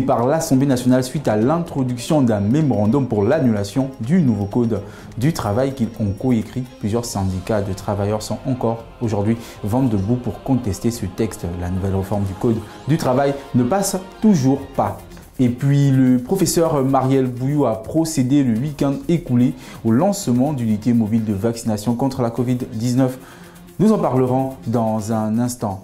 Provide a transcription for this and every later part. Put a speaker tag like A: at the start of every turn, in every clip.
A: par l'Assemblée nationale suite à l'introduction d'un mémorandum pour l'annulation du nouveau code du travail qu'ils ont coécrit. Plusieurs syndicats de travailleurs sont encore aujourd'hui vent debout pour contester ce texte. La nouvelle réforme du code du travail ne passe toujours pas. Et puis, le professeur Mariel Bouillou a procédé le week-end écoulé au lancement d'unités mobiles de vaccination contre la Covid-19. Nous en parlerons dans un instant.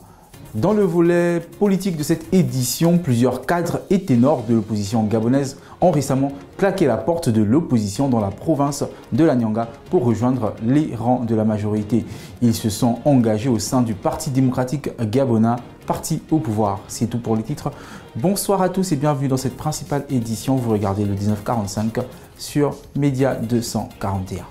A: Dans le volet politique de cette édition, plusieurs cadres et ténors de l'opposition gabonaise ont récemment claqué la porte de l'opposition dans la province de la Nyanga pour rejoindre les rangs de la majorité. Ils se sont engagés au sein du Parti démocratique gabonais, parti au pouvoir. C'est tout pour les titres. Bonsoir à tous et bienvenue dans cette principale édition. Vous regardez le 1945 sur Média 241.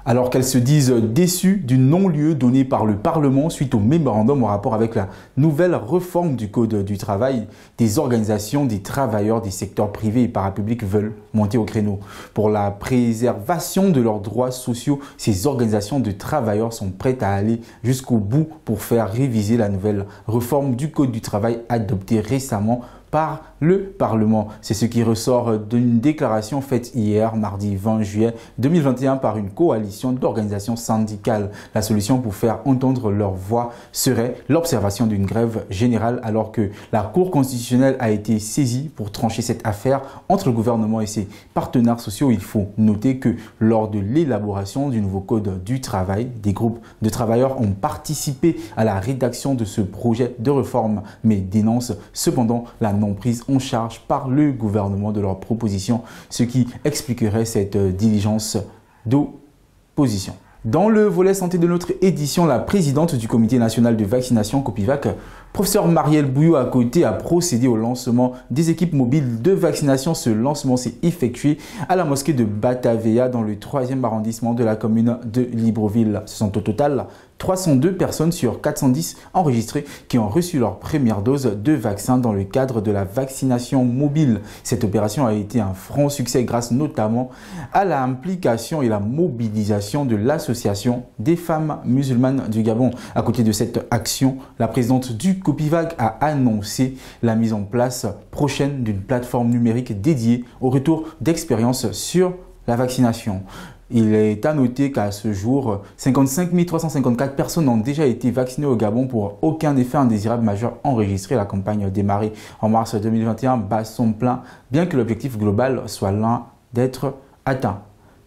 A: Alors qu'elles se disent déçues du non-lieu donné par le Parlement suite au mémorandum en rapport avec la nouvelle réforme du Code du travail, des organisations des travailleurs des secteurs privés et parapublics veulent monter au créneau. Pour la préservation de leurs droits sociaux, ces organisations de travailleurs sont prêtes à aller jusqu'au bout pour faire réviser la nouvelle réforme du Code du travail adoptée récemment par le Parlement. C'est ce qui ressort d'une déclaration faite hier, mardi 20 juillet 2021, par une coalition d'organisations syndicales. La solution pour faire entendre leur voix serait l'observation d'une grève générale alors que la Cour constitutionnelle a été saisie pour trancher cette affaire entre le gouvernement et ses partenaires sociaux. Il faut noter que lors de l'élaboration du nouveau code du travail, des groupes de travailleurs ont participé à la rédaction de ce projet de réforme, mais dénoncent cependant la non prise en charge par le gouvernement de leurs propositions, ce qui expliquerait cette diligence d'opposition. Dans le volet santé de notre édition, la présidente du comité national de vaccination Copivac, professeur Mariel Bouillou à côté, a procédé au lancement des équipes mobiles de vaccination. Ce lancement s'est effectué à la mosquée de Batavia dans le 3e arrondissement de la commune de Libreville. Ce sont au total 302 personnes sur 410 enregistrées qui ont reçu leur première dose de vaccin dans le cadre de la vaccination mobile. Cette opération a été un franc succès grâce notamment à l'implication et la mobilisation de l'Association des femmes musulmanes du Gabon. À côté de cette action, la présidente du Copivac a annoncé la mise en place prochaine d'une plateforme numérique dédiée au retour d'expérience sur la vaccination. Il est à noter qu'à ce jour, 55 354 personnes ont déjà été vaccinées au Gabon pour aucun effet indésirable majeur enregistré. La campagne démarrée en mars 2021 bat son plein, bien que l'objectif global soit loin d'être atteint.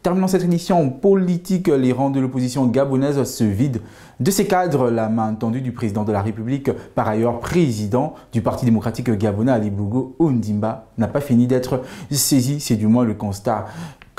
A: Terminant cette édition politique, les rangs de l'opposition gabonaise se vident de ses cadres. La main tendue du président de la République, par ailleurs président du Parti démocratique gabonais Ali Bongo Ondimba, n'a pas fini d'être saisie. C'est du moins le constat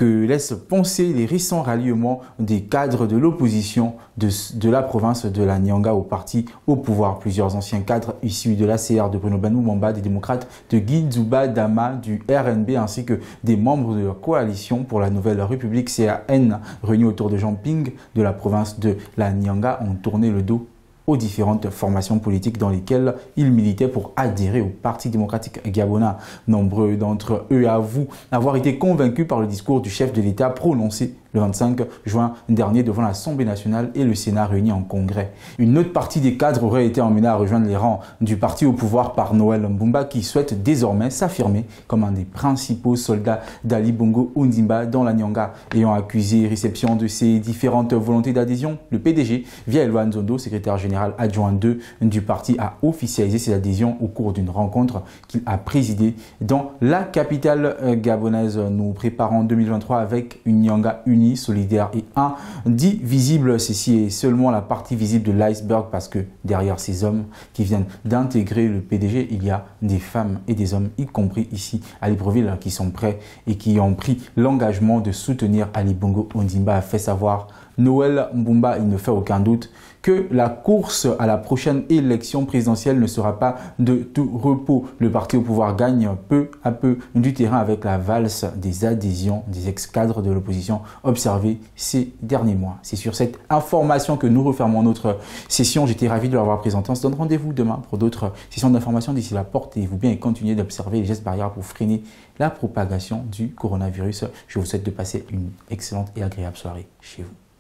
A: que laissent penser les récents ralliements des cadres de l'opposition de la province de la Nyanga au parti au pouvoir. Plusieurs anciens cadres issus de l'ACR de Bruno Banou Mamba, des démocrates de Guy Nzuba Dama du RNB ainsi que des membres de la coalition pour la Nouvelle République CAN réunis autour de Jean Ping de la province de la Nyanga ont tourné le dos aux différentes formations politiques dans lesquelles ils militaient pour adhérer au Parti démocratique gabonais. Nombreux d'entre eux avouent avoir été convaincus par le discours du chef de l'État prononcé le 25 juin dernier devant l'Assemblée nationale et le Sénat réunis en congrès. Une autre partie des cadres aurait été emmenée à rejoindre les rangs du parti au pouvoir par Noël Mbumba qui souhaite désormais s'affirmer comme un des principaux soldats d'Ali Bongo Ondimba dans la Nyanga. Ayant accusé réception de ces différentes volontés d'adhésion, le PDG, via Elwan Zondo, secrétaire général adjoint 2 du parti, a officialisé ses adhésions au cours d'une rencontre qu'il a présidée dans la capitale gabonaise. Nous préparons 2023 avec une Nyanga unie, solidaire et indivisible. Ceci est seulement la partie visible de l'iceberg parce que derrière ces hommes qui viennent d'intégrer le PDG, il y a des femmes et des hommes, y compris ici à Libreville, qui sont prêts et qui ont pris l'engagement de soutenir Ali Bongo Ondimba, a fait savoir Noël Mbumba. Il ne fait aucun doute que la course à la prochaine élection présidentielle ne sera pas de tout repos. Le parti au pouvoir gagne peu à peu du terrain avec la valse des adhésions des ex-cadres de l'opposition observée ces derniers mois. C'est sur cette information que nous refermons notre session. J'étais ravi de l'avoir présenté. On se donne rendez-vous demain pour d'autres sessions d'information. D'ici là, portez-vous bien et continuez d'observer les gestes barrières pour freiner la propagation du coronavirus. Je vous souhaite de passer une excellente et agréable soirée chez vous.